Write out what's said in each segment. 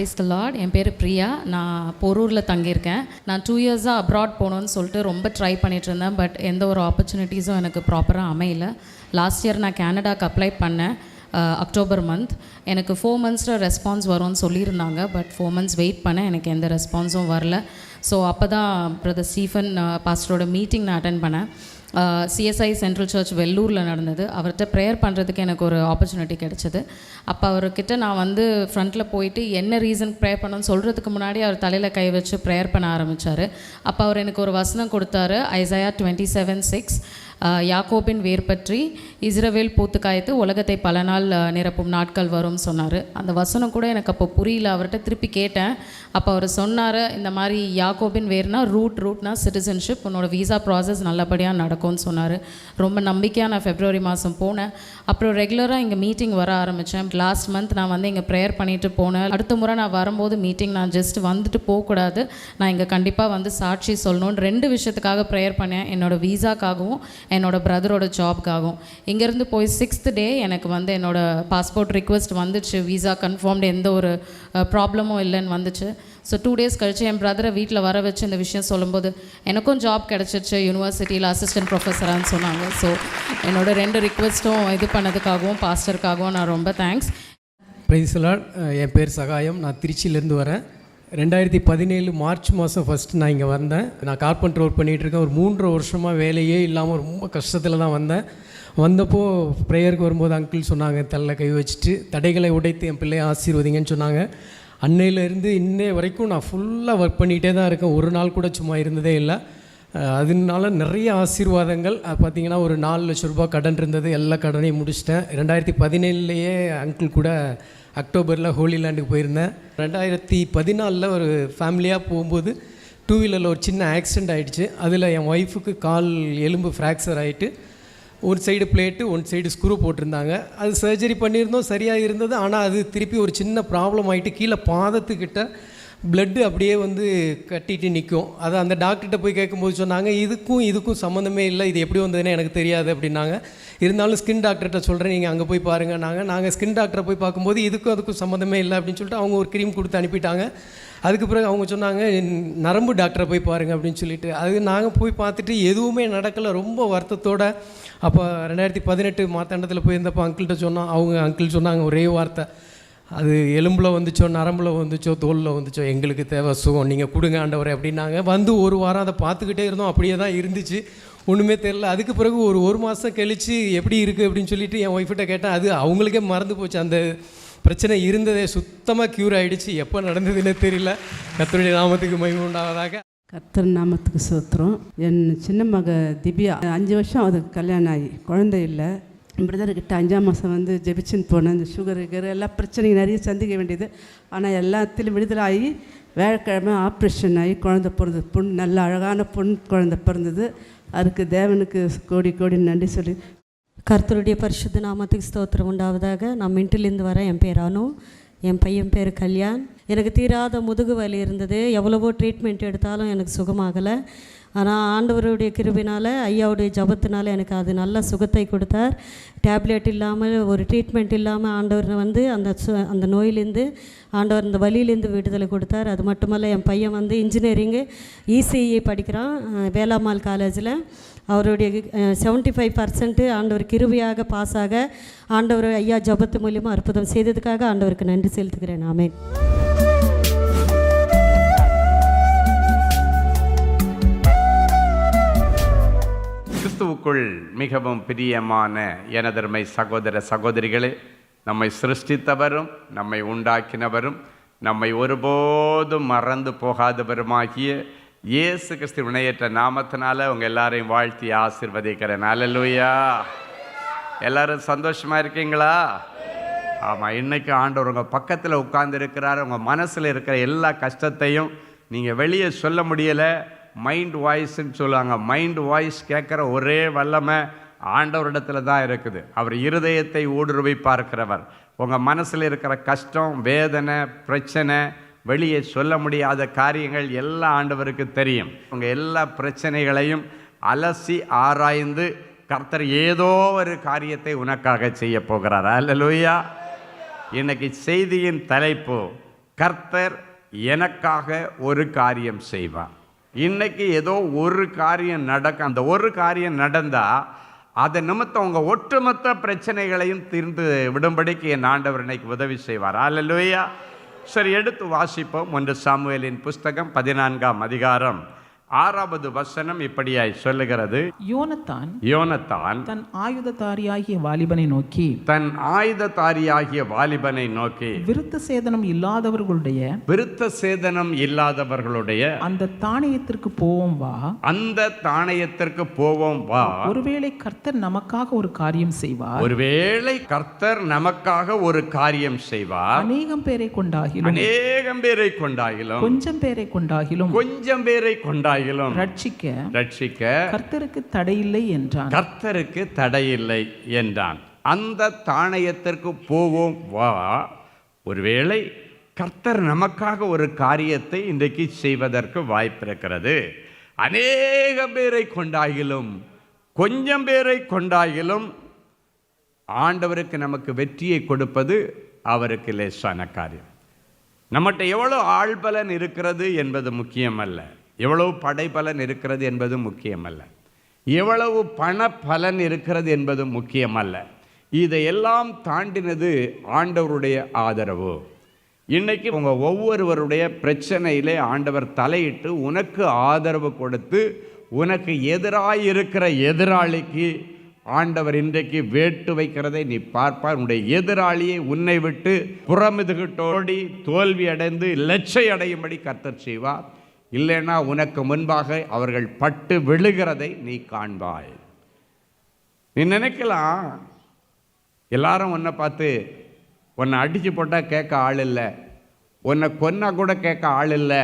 Price the lord. என் பேர் பிரியா. நான் போரூரில் தங்கியிருக்கேன். நான் 2 இயர்ஸாக அப்ராட் போகணுன்னு சொல்லிட்டு ரொம்ப ட்ரை பண்ணிகிட்டு இருந்தேன். பட் எந்த ஒரு ஆப்பர்ச்சுனிட்டிஸும் எனக்கு ப்ராப்பராக அமையல. லாஸ்ட் இயர் நான் கேனடாக்கு அப்ளை பண்ணேன் அக்டோபர் மந்த். எனக்கு 4 மந்த்ஸில் ரெஸ்பான்ஸ் வரும்னு சொல்லியிருந்தாங்க. பட் 4 மந்த்ஸ் வெயிட் பண்ணேன், எனக்கு எந்த ரெஸ்பான்ஸும் வரல. ஸோ அப்போ தான் பிரதர் ஸ்டீஃபன் பாஸ்டரோட மீட்டிங் நான் அட்டென்ட் பண்ணேன். சிஎஸ்ஐ சென்ட்ரல் சர்ச் வெள்ளூரில் நடந்தது. அவர்கிட்ட ப்ரேயர் பண்ணுறதுக்கு எனக்கு ஒரு ஆப்பர்ச்சுனிட்டி கிடச்சிது. அப்போ அவர்கிட்ட நான் வந்து ஃப்ரண்ட்டில் போயிட்டு என்ன ரீசன் ப்ரேயர் பண்ணணும்னு சொல்கிறதுக்கு முன்னாடி அவர் தலையில் கை வச்சு ப்ரேயர் பண்ண ஆரம்பித்தார். அப்போ அவர் எனக்கு ஒரு வசனம் கொடுத்தாரு, ஐசையா 27:6. யாக்கோபின் வேர் பற்றி இஸ்ரவேல் பூத்து காய்த்து உலகத்தை பல நாள் நிரப்பும் நாட்கள் வரும்னு சொன்னார். அந்த வசனம் கூட எனக்கு அப்போ புரியல. அவர்கிட்ட திருப்பி கேட்டேன். அப்போ அவர் சொன்னார், இந்த மாதிரி யாக்கோபின் வேர்னா ரூட்னா சிட்டிசன்ஷிப், உன்னோட வீசா ப்ராசஸ் நல்லபடியாக நடக்கும்னு சொன்னார். ரொம்ப நம்பிக்கையாக நான் ஃபெப்ரவரி மாதம் போனேன். அப்புறம் ரெகுலராக இங்கே மீட்டிங் வர ஆரம்பித்தேன். லாஸ்ட் மந்த் நான் வந்து இங்கே ப்ரேயர் பண்ணிவிட்டு போனேன். அடுத்த முறை நான் வரும்போது மீட்டிங் நான் ஜஸ்ட் வந்துட்டு போகக்கூடாது, நான் இங்கே கண்டிப்பாக வந்து சாட்சி சொல்லணும்னு 2 விஷயத்துக்காக ப்ரேயர் பண்ணேன். என்னோடய வீசாக்காகவும் என்னோடய பிரதரோட ஜாப்காகவும். இங்கேருந்து போய் 6th டே எனக்கு வந்து என்னோடய பாஸ்போர்ட் ரிக்வெஸ்ட் வந்துச்சு. வீசா கன்ஃபார்ம்டு, எந்த ஒரு ப்ராப்ளமும் இல்லைன்னு வந்துச்சு. ஸோ 2 டேஸ் கழிச்சு என் பிரதரை வீட்டில் வர வச்சு இந்த விஷயம் சொல்லும்போது எனக்கும் ஜாப் கிடச்சிருச்சு யூனிவர்சிட்டியில் அசிஸ்டன்ட் ப்ரொஃபஸரான்னு சொன்னாங்க. ஸோ என்னோடய 2 ரிக்வெஸ்ட்டும் இது பண்ணதுக்காகவும் பாஸ்டருக்காகவும் நான் ரொம்ப தேங்க்ஸ். Praise the lord. என் பேர் சகாயம். நான் திருச்சியிலேருந்து வரேன். 2017 மார்ச் மாதம் ஃபஸ்ட்டு நான் இங்கே வந்தேன். நான் கார்பெண்டர் ஒர்க் பண்ணிகிட்ருக்கேன். ஒரு 3 வருஷமாக வேலையே இல்லாமல் ரொம்ப கஷ்டத்தில் தான் வந்தேன். வந்தப்போ ப்ரேயருக்கு வரும்போது அங்கிள் சொன்னாங்க, தலையில் கை வச்சுட்டு தடைகளை உடைத்து என் பிள்ளையை ஆசீர்வதிங்கன்னு சொன்னாங்க. அன்னையிலேருந்து இன்னே வரைக்கும் நான் ஃபுல்லாக ஒர்க் பண்ணிகிட்டே தான் இருக்கேன். ஒரு நாள் கூட சும்மா இருந்ததே இல்லை. அதனால நிறைய ஆசீர்வாதங்கள். பார்த்திங்கன்னா ஒரு 4 லட்ச ரூபா கடன் இருந்தது, எல்லா கடனையும் முடிச்சிட்டேன். 2017 அங்கிள் கூட அக்டோபரில் ஹோலி லேண்டுக்கு போயிருந்தேன். 2014 ஒரு ஃபேமிலியாக போகும்போது 2 வீலரில் ஒரு சின்ன ஆக்சிடெண்ட் ஆகிடுச்சு. அதில் என் ஒய்ஃபுக்கு கால் எலும்பு ஃப்ராக்சர் ஆகிட்டு ஒரு side plate one side screw போட்டிருந்தாங்க. அது சர்ஜரி பண்ணியிருந்தோம், சரியாக இருந்தது. ஆனால் அது திருப்பி ஒரு சின்ன ப்ராப்ளம் ஆகிட்டு கீழே பாதத்துக்கிட்ட பிளட்டு அப்படியே வந்து கட்டிட்டு நிற்கும். அதை அந்த டாக்டர்கிட்ட போய் கேட்கும்போது சொன்னாங்க, இதுக்கும் சம்மந்தமே இல்லை, இது எப்படி வந்ததுன்னு எனக்கு தெரியாது அப்படின்னாங்க. இருந்தாலும் ஸ்கின் டாக்டர்கிட்ட சொல்கிறேன், நீங்கள் அங்கே போய் பாருங்கள். நாங்கள் ஸ்கின் டாக்டரை போய் பார்க்கும்போது அதுக்கும் சம்மந்தமே இல்லை அப்படின்னு சொல்லிட்டு அவங்க ஒரு க்ரீம் கொடுத்து அனுப்பிட்டாங்க. அதுக்கு பிறகு அவங்க சொன்னாங்க, நரம்பு டாக்டரை போய் பாருங்கள் அப்படின்னு சொல்லிட்டு. அது நாங்கள் போய் பார்த்துட்டு எதுவுமே நடக்கலை, ரொம்ப வருத்தத்தோடு. அப்போ 2018 மாத்தாண்டத்தில் போயிருந்தப்போ அங்கிள்கிட்ட சொன்னோம். அங்கிள் சொன்னாங்க ஒரே வார்த்தை, அது எலும்பில் வந்துச்சோ நரம்பில் வந்துச்சோ தோலில் வந்துச்சோ, எங்களுக்கு தேவை சுகம், நீங்கள் கொடுங்க ஆண்டவரே அப்படின்னாங்க. வந்து 1 வாரம் அதை பார்த்துக்கிட்டே இருந்தோம். அப்படியே தான் இருந்துச்சு, ஒன்றுமே தெரில. அதுக்கு பிறகு ஒரு மாதம் கழித்து எப்படி இருக்குது அப்படின்னு சொல்லிட்டு என் ஒய்ஃப்கிட்ட கேட்டேன். அது அவங்களுக்கே மறந்து போச்சு, அந்த பிரச்சனை இருந்ததே சுத்தமாக க்யூர் ஆகிடுச்சு. எப்போ நடந்ததுன்னே தெரியல. கர்த்தருடைய நாமத்துக்கு மகிமை உண்டாவதாக. கர்த்தர் நாமத்துக்கு சோத்திரம். என் சின்ன மக திவ்யா 5 வருஷம் அதுக்கு கல்யாணம் ஆகி குழந்தை இல்லை. பிரதர்கிட்ட 5ஆம் மாதம் வந்து ஜெபிச்சுன்னு போனேன். இந்த சுகரு எல்லா பிரச்சனையும் நிறைய சந்திக்க வேண்டியது. ஆனால் எல்லாத்திலும் விடுதலை ஆகி வேலைக்கிழமை ஆப்ரேஷன் ஆகி குழந்தை பிறந்தது. நல்ல அழகான பொன் குழந்தை பிறந்தது. அதுக்கு தேவனுக்கு கோடி நன்றி சொல்லி. கர்த்தருடைய பரிசுத்த நாமத்துக்கு ஸ்தோத்திரம் உண்டாவதாக. நான் மின்ட்டிலேருந்து வரேன். என் பேர் அனு, என் பையன் பேர் கல்யாண். எனக்கு தீராத முதுகு வலி இருந்தது. எவ்வளவோ ட்ரீட்மெண்ட் எடுத்தாலும் எனக்கு சுகமாகலை. ஆனால் ஆண்டவருடைய கிருபினால், ஐயாவுடைய ஜபத்தினால எனக்கு அது நல்ல சுகத்தை கொடுத்தார். டேப்லெட் இல்லாமல், ஒரு ட்ரீட்மெண்ட் இல்லாமல் ஆண்டவர் வந்து அந்த நோயிலேருந்து ஆண்டவர் அந்த வலியிலேருந்து விடுதலை கொடுத்தார். அது மட்டுமல்ல, என் பையன் வந்து இன்ஜினியரிங்கு இசிஇ படிக்கிறான் வேளாம்மாள் காலேஜில். அவருடைய 75% ஆண்டவர் கிருபையாக பாஸாக ஆண்டவர் ஐயா ஜபத்து மூலியமாக அற்புதம் செய்ததுக்காக ஆண்டவருக்கு நன்றி செலுத்துகிறேன். ஆமென். கிறிஸ்துவுக்குள் மிகவும் பிரியமான எனதருமை சகோதர சகோதரிகளே, நம்மை சிருஷ்டித்தவரும் நம்மை உண்டாக்கினவரும் நம்மை ஒருபோதும் மறந்து போகாதவருமாகிய இயேசு கிறிஸ்து இணையற்ற நாமத்தினால உங்கள் எல்லாரையும் வாழ்த்தி ஆசீர்வதிக்கிறேன். அல்லேலூயா. எல்லாரும் சந்தோஷமாக இருக்கீங்களா? ஆமாம். இன்றைக்கி ஆண்டவர் உங்கள் பக்கத்தில் உட்கார்ந்துருக்கிறார். உங்கள் மனசில் இருக்கிற எல்லா கஷ்டத்தையும் நீங்கள் வெளியே சொல்ல முடியலை. மைண்ட் வாய்ஸ்ன்னு சொல்லுவாங்க. மைண்ட் வாய்ஸ் கேட்குற ஒரே வல்லமை ஆண்டவரிடத்துல தான் இருக்குது. அவர் இருதயத்தை ஊடுருவி பார்க்கிறவர். உங்கள் மனசில் இருக்கிற கஷ்டம், வேதனை, பிரச்சனை, வெளியே சொல்ல முடியாத காரியங்கள் எல்லாம் ஆண்டவருக்கு தெரியும். உங்கள் எல்லா பிரச்சனைகளையும் அலசி ஆராய்ந்து கர்த்தர் ஏதோ ஒரு காரியத்தை உனக்காக செய்ய போகிறார். அல்லேலூயா. இன்னைக்கு செய்தியின் தலைப்பு கர்த்தர் எனக்காக ஒரு காரியம் செய்வார். இன்னைக்கு ஏதோ ஒரு காரியம் நடக்கும். அந்த ஒரு காரியம் நடந்தால் அதை நிமித்தம் உங்கள் ஒட்டுமொத்த பிரச்சனைகளையும் தீர்ந்து விடும்படிக்கு என் ஆண்டவர் இன்னைக்கு உதவி செய்வார். அல்லேலூயா. சரி, எடுத்து வாசிப்போம். 1 சாமுவேலின் புஸ்தகம் 14ஆம் அதிகாரம் 6வது வசனம் இப்படியாய் சொல்லுகிறது. யோனத்தான் தன் ஆயுததாரியாகிய வாலிபனை நோக்கி விருத்த சேதனம் இல்லாதவர்களுடைய அந்த தானியத்திற்கு போவோம் வா. ஒருவேளை கர்த்தர் நமக்காக ஒரு காரியம் செய்வார். அநேகம் பேரை கொண்டாகிலும் கொஞ்சம் பேரை கொண்டாகிலும் ரட்சிக்க கர்த்தருக்கு தடையில்லை என்றான். அந்த தானியத்திற்கு போவோம் வா. ஒருவேளை கர்த்தர் நமக்காக ஒரு காரியத்தை இன்றைக்கு செய்வதற்கு வாய்ப்பிருக்கிறது. அநேக பேரை கொண்டாகிலும் கொஞ்சம் பேரை கொண்டாகிலும் ஆண்டவருக்கு நமக்கு வெற்றியை கொடுப்பது அவருக்கு லேசான காரியம். நம்மகிட்ட எவ்வளோ ஆள்பலன் இருக்கிறது என்பது முக்கியமல்ல, எவ்வளவு படைபலன் இருக்கிறது என்பது முக்கியமல்ல, எவ்வளவு பண பலன் இருக்கிறது என்பது முக்கியமல்ல. இதையெல்லாம் தாண்டினது ஆண்டவருடைய ஆதரவு. இன்னைக்கு உங்கள் ஒவ்வொருவருடைய பிரச்சனையிலே ஆண்டவர் தலையிட்டு உனக்கு ஆதரவு கொடுத்து உனக்கு எதிராயிருக்கிற எதிராளிக்கு ஆண்டவர் இன்றைக்கு வேட்டு வைக்கிறதை நீ பார்ப்பார். உன்னுடைய எதிராளியை உன்னை விட்டு புறமிதுகிட்டோடி தோல்வி அடைந்து லட்சை அடையும்படி கர்த்தர் செய்வார். இல்லைன்னா உனக்கு முன்பாக அவர்கள் பட்டு விழுகிறதை நீ காண்பாய். நீ நினைக்கலாம், எல்லாரும் உன்னை பார்த்து உன்னை அடித்து போட்டால் கேட்க ஆள் இல்லை, உன்னை கொன்னா கூட கேட்க ஆள் இல்லை,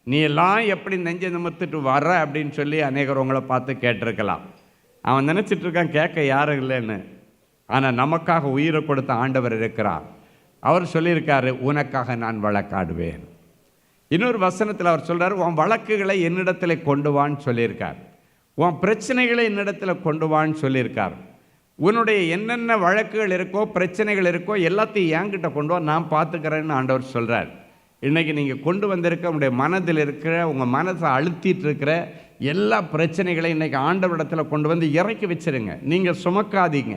நீ எல்லாம் எப்படி நெஞ்சை நிமிர்த்துட்டு வர அப்படின்னு சொல்லி அநேகர் உங்களை பார்த்து கேட்டிருக்கலாம். அவன் நினச்சிட்ருக்கான் கேட்க யாரும் இல்லைன்னு. ஆனால் நமக்காக உயிரை கொடுத்த ஆண்டவர் இருக்கிறார். அவர் சொல்லியிருக்காரு, உனக்காக நான் வழக்காடுவேன். இன்னொரு வசனத்தில் அவர் சொல்கிறார், உன் வழக்குகளை என்னிடத்தில் கொண்டு வான்னு சொல்லியிருக்கார். உன் பிரச்சனைகளை என்னிடத்தில் கொண்டு வான்னு சொல்லியிருக்கார். உன்னுடைய என்னென்ன வழக்குகள் இருக்கோ பிரச்சனைகள் இருக்கோ எல்லாத்தையும் என்கிட்ட கொண்டு வா, நான் பார்த்துக்கிறேன்னு ஆண்டவர் சொல்கிறார். இன்றைக்கி நீங்கள் கொண்டு வந்திருக்க உங்களுடைய மனதில் இருக்கிற உங்கள் மனசை அழுத்திட்டு இருக்கிற எல்லா பிரச்சனைகளையும் இன்றைக்கி ஆண்டவரிடத்தில் கொண்டு வந்து இறக்கி வச்சுருங்க. நீங்கள் சுமக்காதீங்க.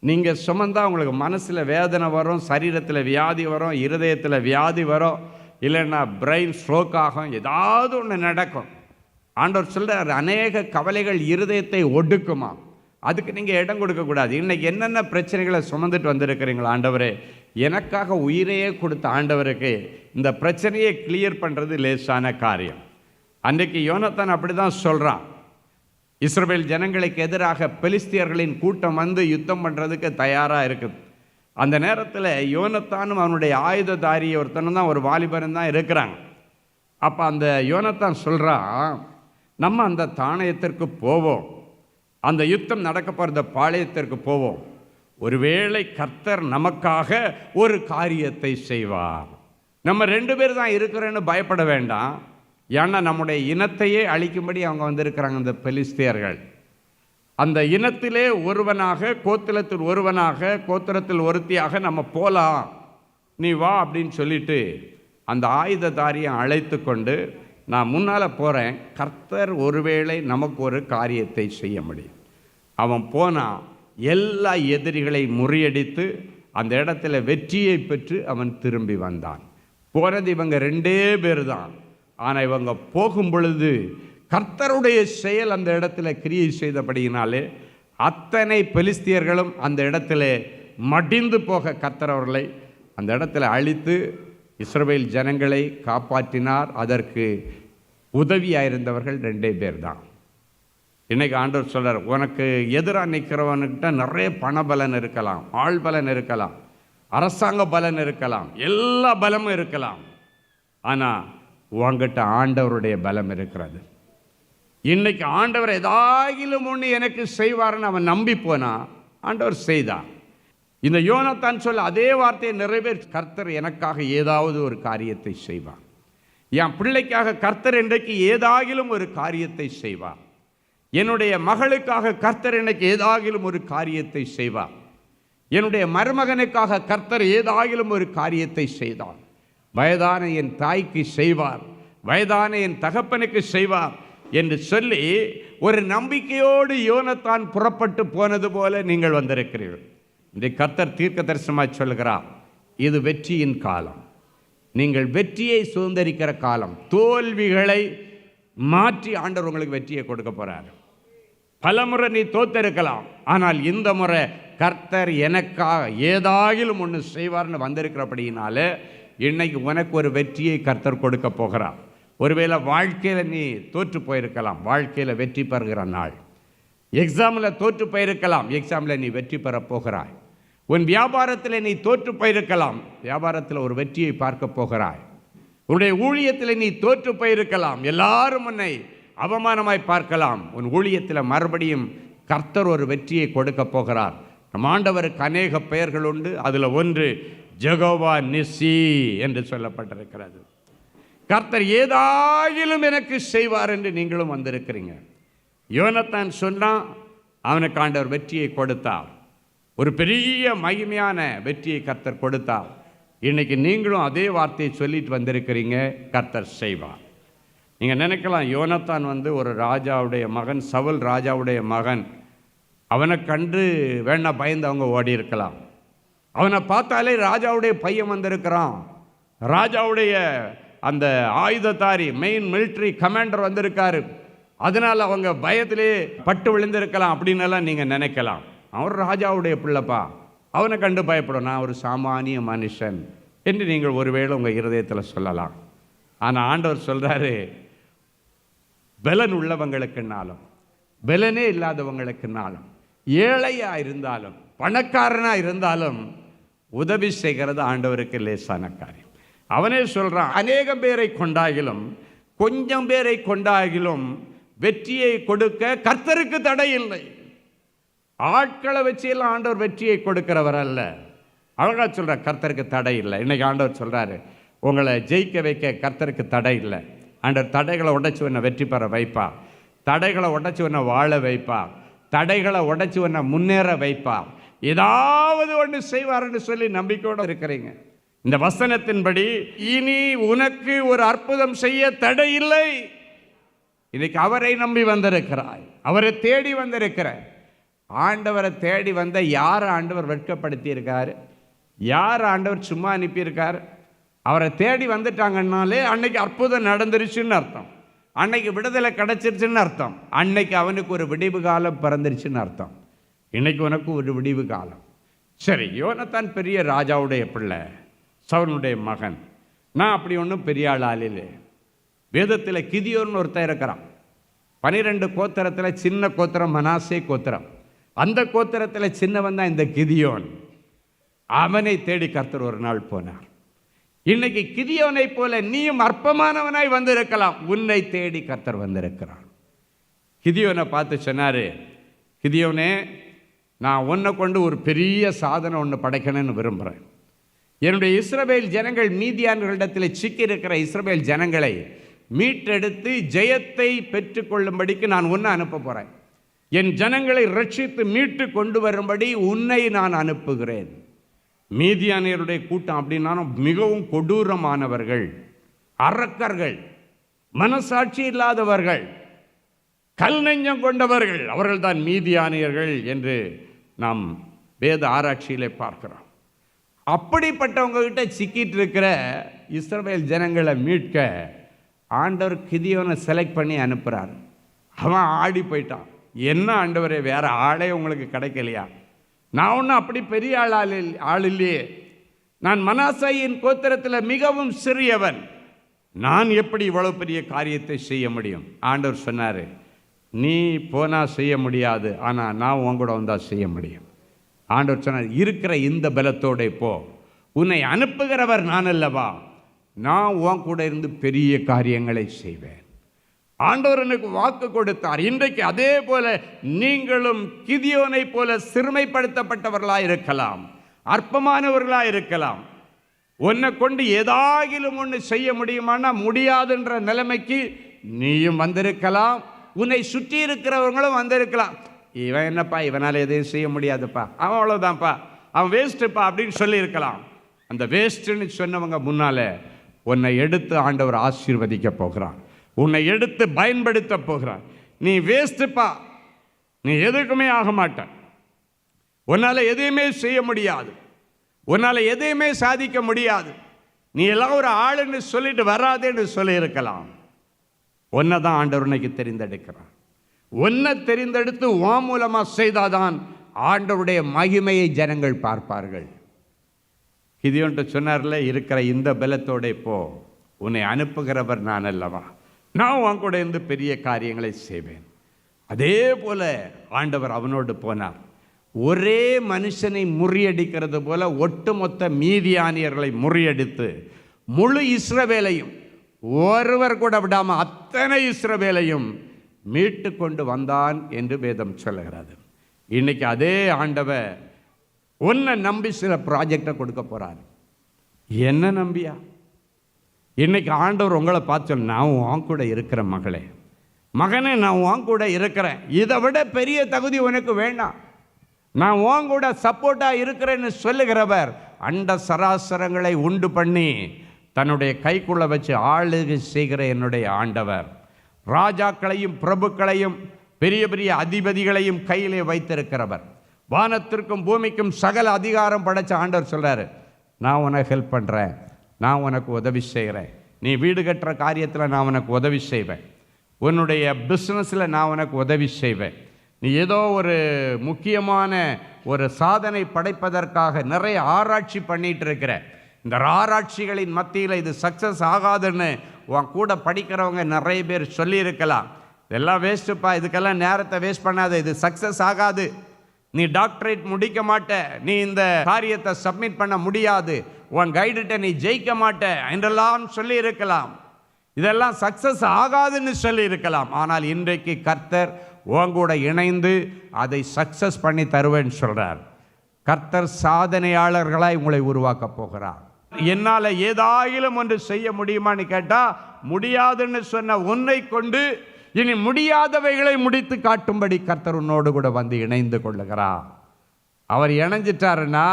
நீங்கள் சுமந்தால் உங்களுக்கு மனசில் வேதனை வரும், சரீரத்தில் வியாதி வரும், இருதயத்தில் வியாதி வரும், இல்லைன்னா பிரெயின் ஸ்ட்ரோக் ஆகும், ஏதாவது ஒன்று நடக்கும். ஆண்டவர் சொல்கிறார், அநேக கவலைகள் இருதயத்தை ஒடுக்குமா, அதுக்கு நீங்கள் இடம் கொடுக்கக்கூடாது. இன்றைக்கி என்னென்ன பிரச்சனைகளை சுமந்துட்டு வந்திருக்கிறீங்களா, ஆண்டவரே எனக்காக உயிரையே கொடுத்த ஆண்டவருக்கு இந்த பிரச்சனையை கிளியர் பண்ணுறது லேசான காரியம். அன்றைக்கு யோனத்தான் அப்படி தான் சொல்கிறான். இஸ்ரவேல் ஜனங்களுக்கு எதிராக பெலிஸ்தியர்களின் கூட்டம் வந்து யுத்தம் பண்ணுறதுக்கு தயாராக இருக்குது. அந்த நேரத்தில் யோனத்தானும் அவனுடைய ஆயுததாரி ஒருத்தனும் தான், ஒரு வாலிபனும் தான் இருக்கிறாங்க. அப்போ அந்த யோனத்தான் சொல்கிறான், நம்ம அந்த தானியத்திற்கு போவோம், அந்த யுத்தம் நடக்க போகிற பாளையத்திற்கு போவோம், ஒருவேளை கர்த்தர் நமக்காக ஒரு காரியத்தை செய்வார். நம்ம 2 பேர் தான் இருக்கிறோன்னு பயப்பட வேண்டாம். ஏன்னா நம்முடைய இனத்தையே அழிக்கும்படி அவங்க வந்திருக்கிறாங்க இந்த பெலிஸ்தியர்கள். அந்த இனத்திலே ஒருவனாக, கோத்திரத்தில் ஒருவனாக, கோத்திரத்தில் ஒருத்தியாக நம்ம போகலாம், நீ வா அப்படின்னு சொல்லிட்டு அந்த ஆயுததாரியை அழைத்து கொண்டு, நான் முன்னால் போகிறேன், கர்த்தர் ஒருவேளை நமக்கு ஒரு காரியத்தை செய்ய முடியும். அவன் போனான், எல்லா எதிரிகளை முறியடித்து அந்த இடத்துல வெற்றியை பெற்று அவன் திரும்பி வந்தான். போனது இவங்க 2 பேர் தான். ஆனால் இவங்க போகும் பொழுது கர்த்தருடைய செயல் அந்த இடத்துல கிரியை செய்தபடியினாலே அத்தனை பெலிஸ்தியர்களும் அந்த இடத்துல மடிந்து போக கர்த்தர் அவர்களை அந்த இடத்துல அழித்து இஸ்ரவேல் ஜனங்களை காப்பாற்றினார். அதற்கு உதவியாயிருந்தவர்கள் 2 பேர் தான். இன்றைக்கி ஆண்டவர் சொல்கிறார், உனக்கு எதிராக நிற்கிறவனுக்கிட்ட நிறைய பணபலன் இருக்கலாம், ஆள் பலன் இருக்கலாம், அரசாங்க பலன் இருக்கலாம், எல்லா பலமும் இருக்கலாம். ஆனால் உங்ககிட்ட ஆண்டவருடைய பலம் இருக்கிறது. இன்னைக்கு ஆண்டவர் ஏதாகிலும் ஒன்று எனக்கு செய்வார்னு அவன் நம்பி போனான், ஆண்டவர் செய்தார். இந்த யோனத்தான் சொல்ல அதே வார்த்தையை நிறைவேற்ற, கர்த்தர் எனக்காக ஏதாவது ஒரு காரியத்தை செய்வார். என் பிள்ளைக்காக கர்த்தர் இன்றைக்கு ஏதாகிலும் ஒரு காரியத்தை செய்வார். என்னுடைய மகளுக்காக கர்த்தர் எனக்கு ஏதாகிலும் ஒரு காரியத்தை செய்வார். என்னுடைய மருமகனுக்காக கர்த்தர் ஏதாகிலும் ஒரு காரியத்தை செய்தார். வயதான என் தாய்க்கு செய்வார், வயதான என் தகப்பனுக்கு செய்வார் என்று சொல்லி ஒரு நம்பிக்கையோடு யோனத்தான் புறப்பட்டு போனது போல நீங்கள் வந்திருக்கிறீர்கள். இந்த கர்த்தர் தீர்க்க தரிசனமாய் சொல்கிறார், இது வெற்றியின் காலம், நீங்கள் வெற்றியை சுதந்திரிக்கிற காலம். தோல்விகளை மாற்றி ஆண்டவர் உங்களுக்கு வெற்றியை கொடுக்க போறார். பலமுறை நீ தோத்திருக்கலாம், ஆனால் இந்த முறை கர்த்தர் எனக்காக ஏதாகிலும் ஒன்று செய்வார்னு வந்திருக்கிறபடியினால இன்னைக்கு உனக்கு ஒரு வெற்றியை கர்த்தர் கொடுக்க போகிறார். ஒருவேளை வாழ்க்கையில் நீ தோற்று போயிருக்கலாம், வாழ்க்கையில் வெற்றி பெறுகிற நாள். எக்ஸாமில் தோற்று போயிருக்கலாம், எக்ஸாமில் நீ வெற்றி பெற போகிறாய். உன் வியாபாரத்தில் நீ தோற்று போயிருக்கலாம், வியாபாரத்தில் ஒரு வெற்றியை பார்க்க போகிறாய். உன்னுடைய ஊழியத்தில் நீ தோற்று போயிருக்கலாம், எல்லாரும் உன்னை அவமானமாய் பார்க்கலாம். உன் ஊழியத்தில் மறுபடியும் கர்த்தர் ஒரு வெற்றியை கொடுக்க போகிறார். நம் ஆண்டவருக்கு அநேக பெயர்கள் உண்டு, அதில் ஒன்று ஜெகோவா நிசி என்று சொல்லப்பட்டிருக்கிறது. கர்த்தர் ஏதாயிலும் எனக்கு செய்வார் என்று நீங்களும் வந்திருக்கிறீங்க. யோனத்தான் சொன்னான், அவனுக்கு ஆண்டவர் வெற்றியை கொடுத்தார், ஒரு பெரிய மகிமையான வெற்றியை கர்த்தர் கொடுத்தார். இன்னைக்கு நீங்களும் அதே வார்த்தையை சொல்லிட்டு வந்திருக்கிறீங்க, கர்த்தர் செய்வார். நீங்கள் நினைக்கலாம், யோனத்தான் ஒரு ராஜாவுடைய மகன், சவுல் ராஜாவுடைய மகன், அவனை கண்டு வேணா பயந்து அவங்க ஓடி இருக்கலாம். அவனை பார்த்தாலே ராஜாவுடைய பையன் வந்திருக்கிறான், ராஜாவுடைய அந்த ஆயுததாரி மெயின் மிலிட்ரி கமாண்டர் வந்திருக்காரு, அதனால் அவங்க பயத்திலே பட்டு விழுந்திருக்கலாம் அப்படின்னு எல்லாம் நீங்கள் நினைக்கலாம். அவர் ராஜாவுடைய பிள்ளைப்பா, அவனை கண்டு பயப்படும், நான் ஒரு சாமானிய மனுஷன் என்று நீங்கள் ஒருவேளை உங்கள் இருதயத்தில் சொல்லலாம். ஆனால் ஆண்டவர் சொல்கிறாரு, பலன் உள்ளவங்களுக்குனாலும் பலனே இல்லாதவங்களுக்குனாலும் ஏழையாக இருந்தாலும் பணக்காரனாக இருந்தாலும் உதவி செய்கிறது ஆண்டவருக்கு லேசான காரியம். அவனே சொல்கிறான், அநேகம் பேரை கொண்டாகிலும் கொஞ்சம் பேரை கொண்டாகிலும் வெற்றியை கொடுக்க கர்த்தருக்கு தடை இல்லை. ஆட்களை வச்சியெல்லாம் ஆண்டவர் வெற்றியை கொடுக்கிறவர் அல்ல. அழகாக சொல்கிற, கர்த்தருக்கு தடை இல்லை. இன்றைக்கி ஆண்டவர் சொல்கிறாரு, உங்களை ஜெயிக்க வைக்க கர்த்தருக்கு தடை இல்லை. ஆண்டவர் தடைகளை உடைச்சி உன்னை வெற்றி பெற வைப்பா, தடைகளை உடைச்சி உன்னை வாழ வைப்பா, தடைகளை உடைச்சி உன்னை முன்னேற வைப்பா, ஏதாவது ஒன்று செய்வார்னு சொல்லி நம்பிக்கையோடு இருக்கிறீங்க. இந்த வசனத்தின்படி இனி உனக்கு ஒரு அற்புதம் செய்ய தடை இல்லை. இன்னைக்கு அவரை நம்பி வந்திருக்கிறாய், அவரை தேடி வந்திருக்கிற. ஆண்டவரை தேடி வந்த யார் ஆண்டவர் வெட்கப்படுத்தி இருக்காரு? யார் ஆண்டவர் சும்மா அனுப்பியிருக்காரு? அவரை தேடி வந்துட்டாங்கன்னாலே அன்னைக்கு அற்புதம் நடந்துருச்சுன்னு அர்த்தம், அன்னைக்கு விடுதலை கிடைச்சிருச்சுன்னு அர்த்தம், அன்னைக்கு அவனுக்கு ஒரு விடிவு காலம் பிறந்துருச்சுன்னு அர்த்தம். இன்னைக்கு உனக்கு ஒரு விடிவு காலம். சரி, யோனத்தான் பெரிய ராஜாவுடைய பிள்ளை, சவுலுடைய மகன். நான் அப்படி ஒன்றும் பெரிய ஆளில்லை. வேதத்தில் கிதியோன்னு ஒருத்தன் இருக்கிறான். 12 கோத்திரத்தில் சின்ன கோத்திரம் மனாசே கோத்திரம். அந்த கோத்திரத்தில் சின்னவன் தான் இந்த கிதியோன். அவனை தேடி கர்த்தர் ஒரு நாள் போனார். இன்னைக்கு கிதியோனை போல நீயும் அற்பமானவனாய் வந்திருக்கலாம், உன்னை தேடி கர்த்தர் வந்திருக்கிறான். கிதியோனை பார்த்து சொன்னார், கிதியோனே, நான் உன்னை கொண்டு ஒரு பெரிய சாதனை ஒன்று படைக்கணும்னு விரும்புகிறேன். என்னுடைய இஸ்ரவேல் ஜனங்கள் மீதியானவர்களிடத்தில் சிக்கியிருக்கிற இஸ்ரவேல் ஜனங்களை மீட்டெடுத்து ஜெயத்தை பெற்றுக்கொள்ளும்படிக்கு நான் உன்னை அனுப்ப போகிறேன். என் ஜனங்களை ரட்சித்து மீட்டு கொண்டு வரும்படி உன்னை நான் அனுப்புகிறேன். மீதியானியருடைய கூட்டம் அப்படின்னா மிகவும் கொடூரமானவர்கள், அரக்கர்கள், மனசாட்சி இல்லாதவர்கள், கல் நெஞ்சம் கொண்டவர்கள், அவர்கள்தான் மீதியானியர்கள் என்று நாம் வேத ஆராய்ச்சியிலே பார்க்கிறோம். அப்படிப்பட்டவங்க கிட்ட சிக்கிட்டு இருக்கிற இஸ்ரவேல் ஜனங்களை மீட்க ஆண்டவர் கிதியோனை செலக்ட் பண்ணி அனுப்புகிறார். அவன் ஆடி போயிட்டான். என்ன ஆண்டவரே, வேற ஆளே உங்களுக்கு கிடைக்கலையா? நான் ஒன்றும் அப்படி பெரிய ஆள் இல்லையே, நான் மனாசேயின் கோத்திரத்தில் மிகவும் சிறியவன், நான் எப்படி இவ்வளவு பெரிய காரியத்தை செய்ய முடியும்? ஆண்டவர் சொன்னார், நீ போனால் செய்ய முடியாது, ஆனால் நான் உன் கூட வந்தால் செய்ய முடியும். ஆண்டவர் சொன்னார், இருக்கிற இந்த பலத்தோட போ, உன்னை அனுப்புகிறவர் நான் அல்லவா, நான் உன் கூட இருந்து பெரிய காரியங்களை செய்வேன். ஆண்டவர் எனக்கு வாக்கு கொடுத்தார். இன்றைக்கு அதே போல நீங்களும் கிதியோனை போல சிறுமைப்படுத்தப்பட்டவர்களாக இருக்கலாம், அற்பமானவர்களாக இருக்கலாம். உன்னை கொண்டு ஏதாகிலும் ஒன்று செய்ய முடியுமானா முடியாதுன்ற நிலைமைக்கு நீயும் வந்திருக்கலாம், உன்னை சுற்றி இருக்கிறவங்களும் வந்திருக்கலாம். இவன் என்னப்பா, இவனால் எதையும் செய்ய முடியாதுப்பா, அவன் அவ்வளோதான்ப்பா, அவன் வேஸ்ட்டுப்பா அப்படின்னு சொல்லியிருக்கலாம். அந்த வேஸ்ட்டுன்னு சொன்னவங்க முன்னால் உன்னை எடுத்து ஆண்டவர் ஆசீர்வதிக்க போகிறார். உன்னை எடுத்து பயன்படுத்த போகிறார். நீ வேஸ்ட்டுப்பா, நீ எதுக்குமே ஆக மாட்ட, உன்னால் எதையுமே செய்ய முடியாது, உன்னால் எதையுமே சாதிக்க முடியாது, நீ எல்லாம் ஒரு ஆளுன்னு சொல்லிட்டு வராதேன்னு சொல்லியிருக்கலாம். உன்னை தான் ஆண்டவர் இன்னைக்கு தெரிந்தெடுக்கிறார். உன்னை தெரிந்தெடுத்து உன் மூலமாக செய்தாதான் ஆண்டவருடைய மகிமையை ஜனங்கள் பார்ப்பார்கள். கிதியோன்ட்டு சொன்னார்ல, இருக்கிற இந்த பலத்தோட போ, உன்னை அனுப்புகிறவர் நான் அல்லவா, நான் உன் கூட இருந்து பெரிய காரியங்களை செய்வேன். அதே போல ஆண்டவர் அவனோடு போனார். ஒரே மனுஷனை முறியடிக்கிறது போல ஒட்டுமொத்த மீதியானியர்களை முறியடித்து முழு இஸ்ரவேலையும் ஒருவர் கூட விடாமல் அத்தனை இஸ்ரவேலையும் மீட்டு கொண்டு வந்தான் என்று வேதம் சொல்லுகிறது. இன்னைக்கு அதே ஆண்டவர் உன்னை நம்பி சில ப்ராஜெக்டை கொடுக்க போகிறார். என்ன நம்பியா? இன்னைக்கு ஆண்டவர் உங்களை பார்த்து, நான் உன் கூட இருக்கிறேன் மகளே, மகனே, நான் உன் கூட இருக்கிறேன், இதை விட பெரிய தகுதி உனக்கு வேண்டாம், நான் உன் கூட சப்போர்ட்டாக இருக்கிறேன்னு சொல்லுகிறவர் அண்ட சராசரங்களை உண்டு பண்ணி தன்னுடைய கைக்குள்ளே வச்சு ஆளுகை செய்கிற என்னுடைய ஆண்டவர் ராஜாக்களையும் பிரபுக்களையும் பெரிய பெரிய அதிபதிகளையும் கையிலே வைத்திருக்கிறவர், வானத்திற்கும் பூமிக்கும் சகல அதிகாரம் படைச்ச ஆண்டவர் சொல்கிறாரு, நான் உனக்கு ஹெல்ப் பண்ணுறேன், நான் உனக்கு உதவி செய்கிறேன், நீ வீடு கட்டுற காரியத்தில் நான் உனக்கு உதவி செய்வேன், உன்னுடைய பிஸ்னஸில் நான் உனக்கு உதவி செய்வேன், நீ ஏதோ ஒரு முக்கியமான ஒரு சாதனை படைப்பதற்காக நிறைய ஆராய்ச்சி பண்ணிகிட்டு இருக்கிற, இந்த ஆராய்ச்சிகளின் மத்தியில் இது சக்ஸஸ் ஆகாதுன்னு உன் கூட படிக்கிறவங்க நிறைய பேர் சொல்லியிருக்கலாம். இதெல்லாம் வேஸ்ட்டுப்பா, இதுக்கெல்லாம் நேரத்தை வேஸ்ட் பண்ணாத, இது சக்ஸஸ் ஆகாது, நீ டாக்டரேட் முடிக்க மாட்ட, நீ இந்த காரியத்தை சப்மிட் பண்ண முடியாது, உன் கைடுகிட்ட நீ ஜெயிக்க மாட்ட என்றெல்லாம் சொல்லி இருக்கலாம். இதெல்லாம் சக்ஸஸ் ஆகாதுன்னு சொல்லி இருக்கலாம். ஆனால் இன்றைக்கு கர்த்தர் உங்கூட இணைந்து அதை சக்ஸஸ் பண்ணி தருவேன்னு சொல்கிறார். கர்த்தர் சாதனையாளர்களாய் உங்களை உருவாக்க போகிறார். என்னால் ஏதாயிலும் ஒன்று செய்ய முடியுமான்னு கேட்டால் முடியாதுன்னு சொன்ன உன்னை கொண்டு இனி முடியாதவைகளை முடித்து காட்டும்படி கர்த்தர் உன்னோடு கூட வந்து இணைந்து கொள்ளுகிறார். அவர் இணைஞ்சிட்டாருன்னா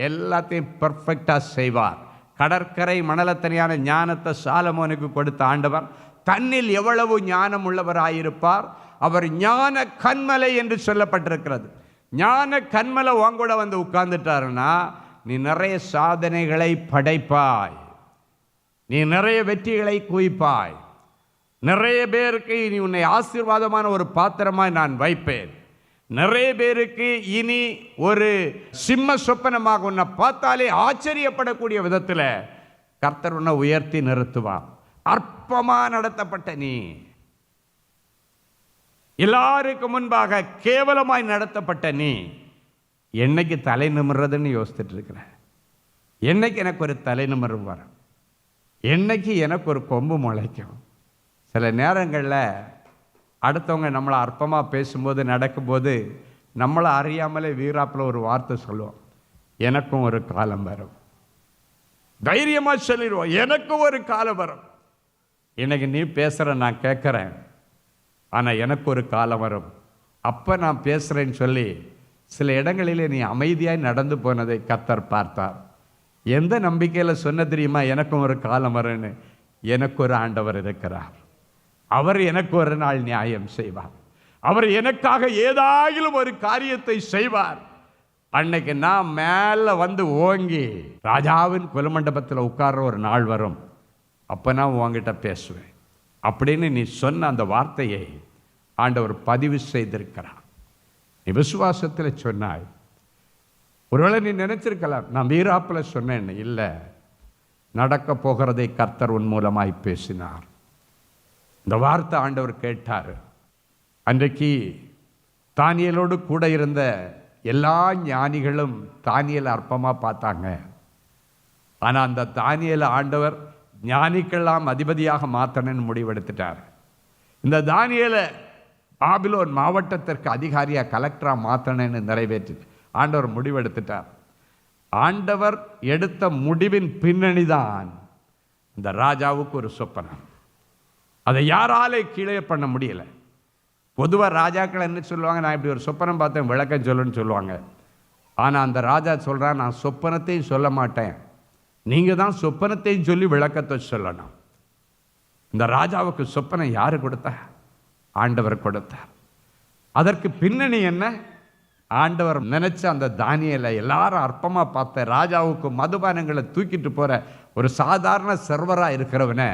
எல்லாத்தையும் பர்ஃபெக்டாக செய்வார். கடற்கரை மணலத்தனையான ஞானத்தை சாலமோனுக்கு கொடுத்த ஆண்டவர் தன்னில் எவ்வளவு ஞானம் உள்ளவராயிருப்பார். அவர் ஞான கண்மலை என்று சொல்லப்பட்டிருக்கிறது. ஞான கண்மலை உங்கூட வந்து உட்கார்ந்துட்டாருன்னா நீ நிறைய சாதனைகளை படைப்பாய், நீ நிறைய வெற்றிகளை குவிப்பாய், நிறைய பேருக்கு இனி உன்னை ஆசீர்வாதமான ஒரு பாத்திரமாய் நான் வைப்பேன், நிறைய பேருக்கு இனி ஒரு சிம்ம சொப்பனமாக உன்னை பார்த்தாலே ஆச்சரியப்படக்கூடிய விதத்தில் கர்த்தர் உன்னை உயர்த்தி நிறுத்துவார். அற்பமாக நடத்தப்பட்ட நீ, எல்லாருக்கு முன்பாக கேவலமாய் நடத்தப்பட்ட நீ, என்னைக்கு தலை நிமிர்றதுன்னு யோசிச்சுட்டு இருக்கிற, என்னைக்கு எனக்கு ஒரு தலை நிமிர்வு வரும், என்னைக்கு எனக்கு ஒரு கொம்பு முளைக்கும். சில நேரங்களில் அடுத்தவங்க நம்மளை அற்பமாக பேசும்போது நடக்கும்போது நம்மளை அறியாமலே வீராப்பில் ஒரு வார்த்தை சொல்லுவோம், எனக்கும் ஒரு காலம் வரும். தைரியமாக சொல்லிடுவோம், எனக்கும் ஒரு காலம் வரும். இன்னைக்கு நீ பேசுகிற நான் கேட்குறேன், ஆனால் எனக்கு ஒரு காலம் வரும், அப்போ நான் பேசுகிறேன்னு சொல்லி சில இடங்களிலே நீ அமைதியாய் நடந்து போனதை கர்த்தர் பார்த்தார். எந்த நம்பிக்கையில் சொன்ன தெரியுமா, எனக்கும் ஒரு காலம் வரும்னு? எனக்கு ஒரு ஆண்டவர் இருக்கிறார், அவர் எனக்கு ஒரு நாள் நியாயம் செய்வார், அவர் எனக்காக ஏதாயிலும் ஒரு காரியத்தை செய்வார். அன்னைக்கு நான் மேலே வந்து ஓங்கி ராஜாவின் குலமண்டபத்தில் உட்கார்ற ஒரு நாள் வரும், அப்போ நான் உங்ககிட்ட பேசுவேன் அப்படின்னு நீ சொன்ன அந்த வார்த்தையை ஆண்டவர் பதிவு செய்திருக்கிறார். நீ விசுவாசத்தில் சொன்னாய். ஒருவேளை நீ நினைச்சிருக்கலாம் நான் வீராப்பில் சொன்னேன்னு. இல்லை, நடக்க போகிறதை கர்த்தர் உன் மூலமாய் பேசினார். இந்த வார்த்தை ஆண்டவர் கேட்டார். அன்றைக்கு தானியேலோடு கூட இருந்த எல்லா ஞானிகளும் தானியேலை அற்பமாக பார்த்தாங்க. ஆனால் அந்த தானியேலை ஆண்டவர் ஞானிக்கெல்லாம் அதிபதியாக மாற்றணும்னு முடிவெடுத்துட்டார். இந்த தானியேலை பாபிலோன் மாவட்டத்திற்கு அதிகாரியாக கலெக்டராக மாற்றணும்னு நிறைவேற்றி ஆண்டவர் முடிவெடுத்துட்டார். ஆண்டவர் எடுத்த முடிவின் பின்னணி தான் இந்த ராஜாவுக்கு ஒரு சொப்பனம். அதை யாராலே கீழே பண்ண முடியலை. பொதுவாக ராஜாக்கள் என்ன சொல்லுவாங்க, நான் இப்படி ஒரு சொப்பனம் பார்த்தேன் விளக்கம் சொல்லுன்னு சொல்லுவாங்க. ஆனால் அந்த ராஜா சொல்கிறான், நான் சொப்பனத்தையும் சொல்ல மாட்டேன், நீங்கள் தான் சொப்பனத்தையும் சொல்லி விளக்கத்தை சொல்லணும். இந்த ராஜாவுக்கு சொப்பனை யார் கொடுத்தா? ஆண்டவர் கொடுத்தார். அதற்கு பின்னணி என்ன? ஆண்டவர் நினைச்ச அந்த தானியேலை எல்லாரும் அற்பமாக பார்த்த ராஜாவுக்கு மதுபானங்களை தூக்கிட்டு போகிற ஒரு சாதாரண சர்வராக இருக்கிறவனை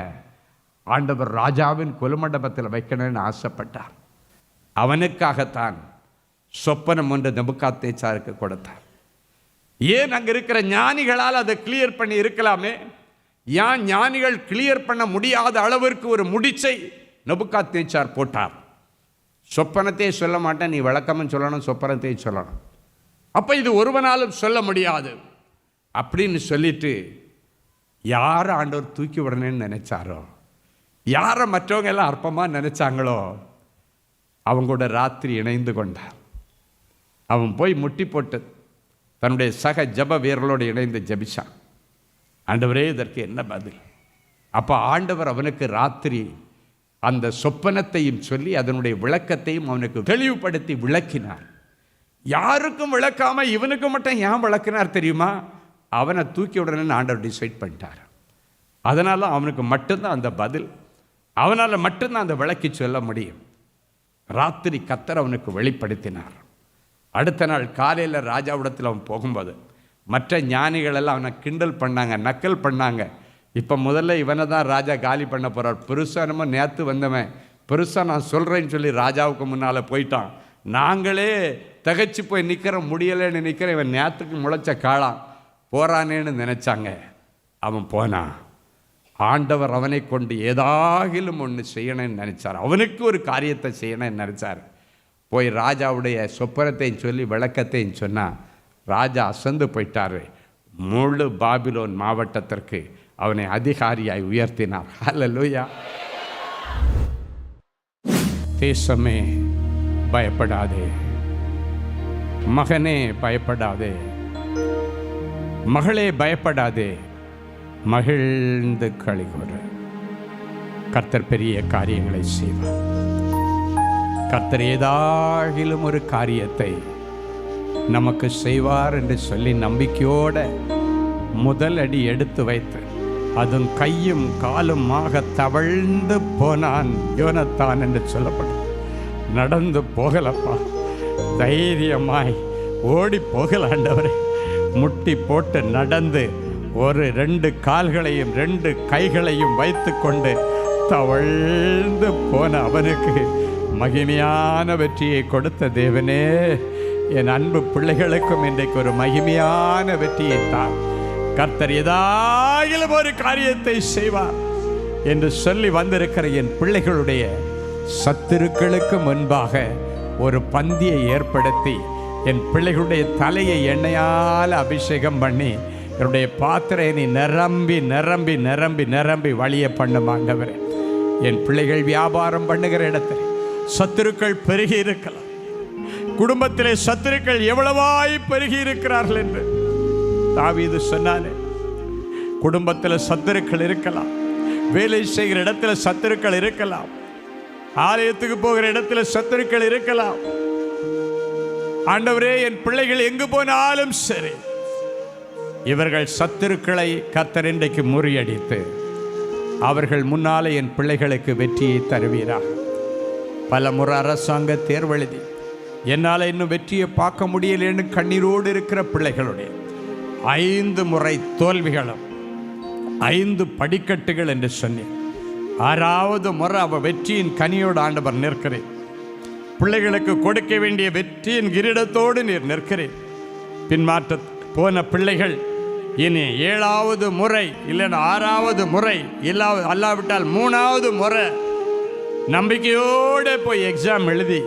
ஆண்டவர் ராஜாவின் கொலுமண்டபத்தில் வைக்கணும்னு ஆசைப்பட்டார். அவனுக்காகத்தான் சொப்பனம் ஒன்று நேபுகாத்நேச்சாருக்கு கொடுத்தார். ஏன் அங்கே இருக்கிற ஞானிகளால் அதை கிளியர் பண்ணி இருக்கலாமே, ஏன் ஞானிகள் கிளியர் பண்ண முடியாத அளவிற்கு ஒரு முடிச்சை நேபுகாத்நேச்சார் போட்டார்? சொப்பனத்தையே சொல்ல மாட்டேன், நீ விளக்கமும் சொல்லணும், சொப்பனத்தையே சொல்லணும். அப்போ இது ஒருவனாலும் சொல்ல முடியாது அப்படின்னு சொல்லிட்டு யாரை ஆண்டவர் தூக்கி விடணும்னு நினைச்சாரோ, யாரை மற்றவங்க எல்லாம் அற்பமாக நினைச்சாங்களோ அவங்களோட ராத்திரி இணைந்து கொண்டார். அவன் போய் முட்டி போட்டு தன்னுடைய சக ஜப வீரர்களோடு இணைந்து ஜபிச்சான். ஆண்டவரே, இதற்கு என்ன பதில்? அப்போ ஆண்டவர் அவனுக்கு ராத்திரி அந்த சொப்பனத்தையும் சொல்லி அதனுடைய விளக்கத்தையும் அவனுக்கு தெளிவுபடுத்தி விளக்கினார். யாருக்கும் விளக்காம இவனுக்கு மட்டும் ஏன் விளக்கினார் தெரியுமா? அவனை தூக்கி விடணும்னு ஆண்டவர் டிசைட் பண்ணிட்டார். அதனால அவனுக்கு மட்டும்தான் அந்த பதில், அவனால் மட்டும்தான் அந்த விளக்கி சொல்ல முடியும். ராத்திரி கர்த்தர் அவனுக்கு வெளிப்படுத்தினார். அடுத்த நாள் காலையில் ராஜாவிடத்தில் அவன் போகும்போது மற்ற ஞானிகளெல்லாம் அவனை கிண்டல் பண்ணாங்க, நக்கல் பண்ணாங்க. இப்போ முதல்ல இவனை தான் ராஜா காலி பண்ண போகிறார். பெருசாக நம்ம நேற்று வந்தவன் பெருசாக நான் சொல்கிறேன்னு சொல்லி ராஜாவுக்கு முன்னால் போயிட்டான். நாங்களே தகைச்சு போய் நிற்கிறோம், முடியலைன்னு நிற்கிறேன், இவன் நேற்றுக்கு முளைச்ச காளான் போகிறானேன்னு நினச்சாங்க. அவன் போனான். ஆண்டவர் அவனை கொண்டு ஏதாகிலும் ஒன்று செய்யணும்னு நினச்சார். அவனுக்கு ஒரு காரியத்தை செய்யணும்னு நினச்சார். போய் ராஜாவுடைய சொப்பனத்தையும் சொல்லி விளக்கத்தையும் சொன்னால் ராஜா அசந்து போயிட்டார். முழு பாபிலோன் மாவட்டத்திற்கு அவனை அதிகாரியாய் உயர்த்தினார். ஹல்லேலூயா. தேசமே பயப்படாதே, மகனே பயப்படாதே, மகளே பயப்படாதே, மகிழ்ந்து களிகூரு. கர்த்தர் பெரிய காரியங்களை செய்வார். கர்த்தர் ஏதாகிலும் ஒரு காரியத்தை நமக்கு செய்வார் என்று சொல்லி நம்பிக்கையோட முதல் அடி எடுத்து வைத்து அதுவும் கையும் காலுமாக தவழ்ந்து போனான் யோனத்தான் என்று சொல்லப்படும். நடந்து போகலப்பா, தைரியமாய் ஓடி போகலாண்டவரே. முட்டி போட்டு நடந்து ஒரு 2 கால்களையும் 2 கைகளையும் வைத்து கொண்டு தவழ்ந்து போன அவனுக்கு மகிமையான வெற்றியை கொடுத்த தேவனே, என் அன்பு பிள்ளைகளுக்கும் இன்றைக்கு ஒரு மகிமையான வெற்றியை தான். கர்த்தர் ஏதாயிலும் ஒரு காரியத்தை செய்வார் என்று சொல்லி வந்திருக்கிற என் பிள்ளைகளுடைய சத்துருக்களுக்கு முன்பாக ஒரு பந்தியை ஏற்படுத்தி என் பிள்ளைகளுடைய தலையை எண்ணெயால் அபிஷேகம் பண்ணி என்னுடைய பாத்திரத்தை நிரம்பி நிரம்பி நிரம்பி நிரம்பி வழிய பண்ணும் ஆண்டவரே. என் பிள்ளைகள் வியாபாரம் பண்ணுகிற இடத்தில் சத்துருக்கள் பெருகி இருக்கலாம், குடும்பத்திலே சத்துருக்கள் எவ்வளவாய் பெருகி இருக்கிறார்கள் என்று தாவீது சொன்னானே. குடும்பத்தில் சத்துருக்கள் இருக்கலாம், வேலை செய்கிற இடத்துல சத்துருக்கள் இருக்கலாம், ஆலயத்துக்கு போகிற இடத்துல சத்துருக்கள் இருக்கலாம். ஆண்டவரே, என் பிள்ளைகள் எங்கு போனாலும் சரி, இவர்கள் சத்துருக்களை கர்த்தர் இன்றைக்கு முறியடித்து அவர்கள் முன்னாலே என் பிள்ளைகளுக்கு வெற்றியை தருவீராக. பல முறை அரசாங்க தேர்வெழுதி என்னால் இன்னும் வெற்றியை பார்க்க முடியலன்னு கண்ணீரோடு இருக்கிற பிள்ளைகளுடைய 5 முறை தோல்விகளும் 5 படிக்கட்டுகள் என்று சொன்னேன். 6வது முறை அவ வெற்றியின் கனியோடு ஆண்டவர் நிற்கிறேன். பிள்ளைகளுக்கு கொடுக்க வேண்டிய வெற்றியின் கிரீடத்தோடு நீர் நிற்கிறேன். பின்மாற்ற போன பிள்ளைகள் இனி 7வது முறை இல்லைன்னா 6வது முறை அல்லாவிட்டால் 3வது முறை நம்பிக்கையோடு போய் எக்ஸாம் எழுதி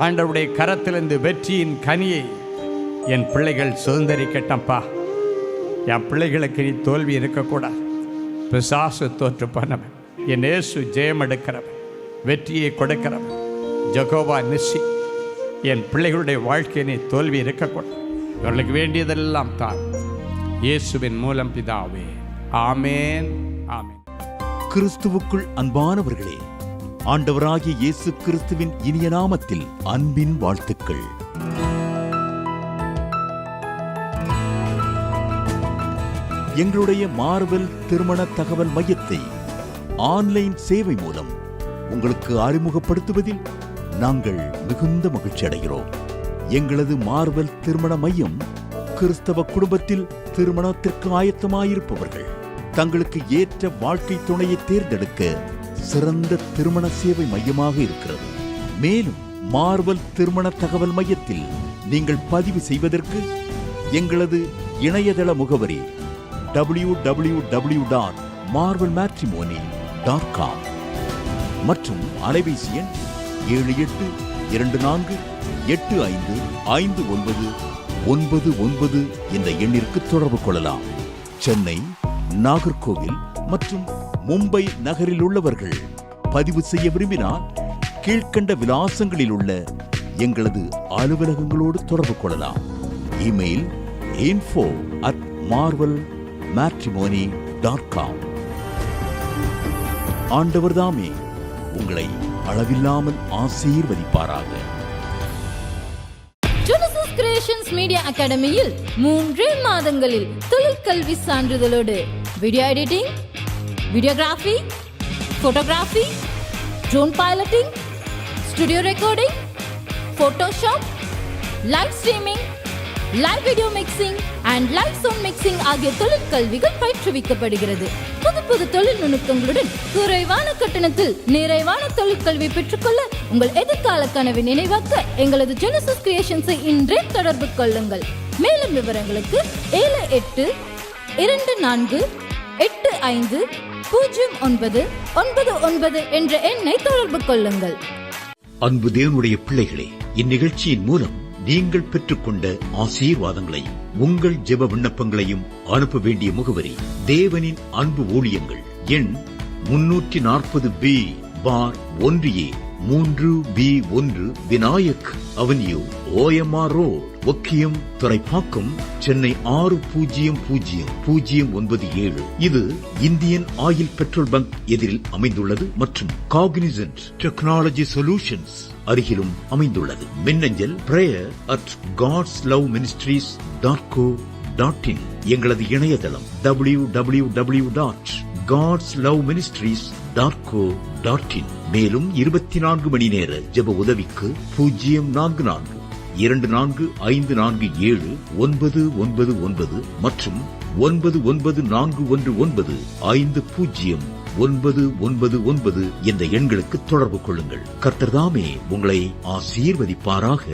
ஆண்டவருடைய கரத்திலிருந்து வெற்றியின் கனியை என் பிள்ளைகள் சுதந்திரிக்கட்டப்பா. என் பிள்ளைகளுக்கு நீ தோல்வி இருக்கக்கூடாது. பிசாசு தோற்று போனவன், என் இயேசு ஜெயம் எடுக்கிறவன், வெற்றியை கொடுக்கிறவன், ஜெகோவா நிசி. என் பிள்ளைகளுடைய வாழ்க்கையை தோல்வி இருக்கக்கூடாது. இவர்களுக்கு வேண்டியதெல்லாம் தான் இயேசுவின் மூலம் பிதாவே. ஆமேன், ஆமேன். கிறிஸ்துவுக்குள் அன்பானவர்களே, ஆண்டவராகிய இயேசு கிறிஸ்துவின் இனிய நாமத்தில் அன்பின் வாழ்த்துக்கள். எங்களுடைய மார்வெல் திருமண தகவல் மையத்தை ஆன்லைன் சேவை மூலம் உங்களுக்கு அறிமுகப்படுத்துவதில் நாங்கள் மிகுந்த மகிழ்ச்சி அடைகிறோம். எங்களது மார்வெல் திருமண மையம் கிறிஸ்தவ குடும்பத்தில் திருமணத்திற்கு ஆயத்தமாயிருப்பவர்கள் தங்களுக்கு ஏற்ற வாழ்க்கை துணையை தேர்ந்தெடுக்க சிறந்த திருமண சேவை மையமாக இருக்கிறது. மேலும் மார்வெல் திருமண தகவல் மையத்தில் நீங்கள் பதிவு செய்வதற்கு எங்களது இணையதள முகவரி www.marvelmatrimony.com மற்றும் அலைபேசி எண் 7824855999 என்ற எண்ணிற்கு தொடர்பு கொள்ளலாம். சென்னை, நாகர்கோவில் மற்றும் மும்பை நகரில் உள்ளவர்கள் பதிவு செய்ய விரும்பினால் கீழ்க்கண்ட விலாசங்களில் உள்ள எங்களது அலுவலகங்களோடு தொடர்பு கொள்ளலாம். Email info@marvelmatrimony.com. ஆண்டவர்தாமே உங்களை அளவில்லாமல் ஆசீர்வதிப்பாராக. ஜெனசிஸ் கிரியேஷன்ஸ் மீடியா அகாடமியில் 3 மாதங்களில் தொழிற்கல்வி சான்றிதழோடு video editing, videography, photography, drone piloting, studio recording, Photoshop, live streaming, live video mixing and live sound mixing ஆகிய தொழிற்கல்விகள் பயிற்றுவிக்கப்படுகிறது. புது தொழில் நுணுக்கங்களுடன் குறைவான கட்டணத்தில் நிறைவான தொழிற்கல்வி பெற்றுக்கொள்ள உங்கள் எதிர்கால கனவை நினைவாக்க எங்களது ஜெனசிஸ் கிரியேஷன்ஸை இன்றே தொடர்பு கொள்ளுங்கள். மேலும் விவரங்களுக்கு 7824850999 என்ற எண்ணை தொடர்பு கொள்ளுங்கள். அன்பு தேவனுடைய பிள்ளைகளே, இந்நிகழ்ச்சியின் மூலம் நீங்கள் பெற்றுக்கொண்ட ஆசீர்வாதங்களை உங்கள் ஜெப விண்ணப்பங்களையும் அனுப்ப வேண்டிய முகவரி தேவனின் அன்பு ஊழியங்கள், எண் 340B பார் 1A 3B1 Vinayak avenue, OMR road, Okkiyam, Thoraipakkam, Chennai 600097. இது இந்தியன் ஆயில் பெட்ரோல் பங்க் எதிரில் அமைந்துள்ளது மற்றும் காக்னிசன்ட் டெக்னாலஜி சொல்யூஷன்ஸ் அருகிலும் அமைந்துள்ளது. மின்னஞ்சல் prayer@godsloveministries.co.in. எங்களது இணையதளம் www.godsloveministries.co.in. மேலும் 24 மணி நேர ஜெப உதவிக்கு 04454479999 மற்றும் 9941950999 என்ற எண்களுக்கு தொடர்பு கொள்ளுங்கள். கர்த்தர் தாமே உங்களை ஆசீர்வதிப்பாராக.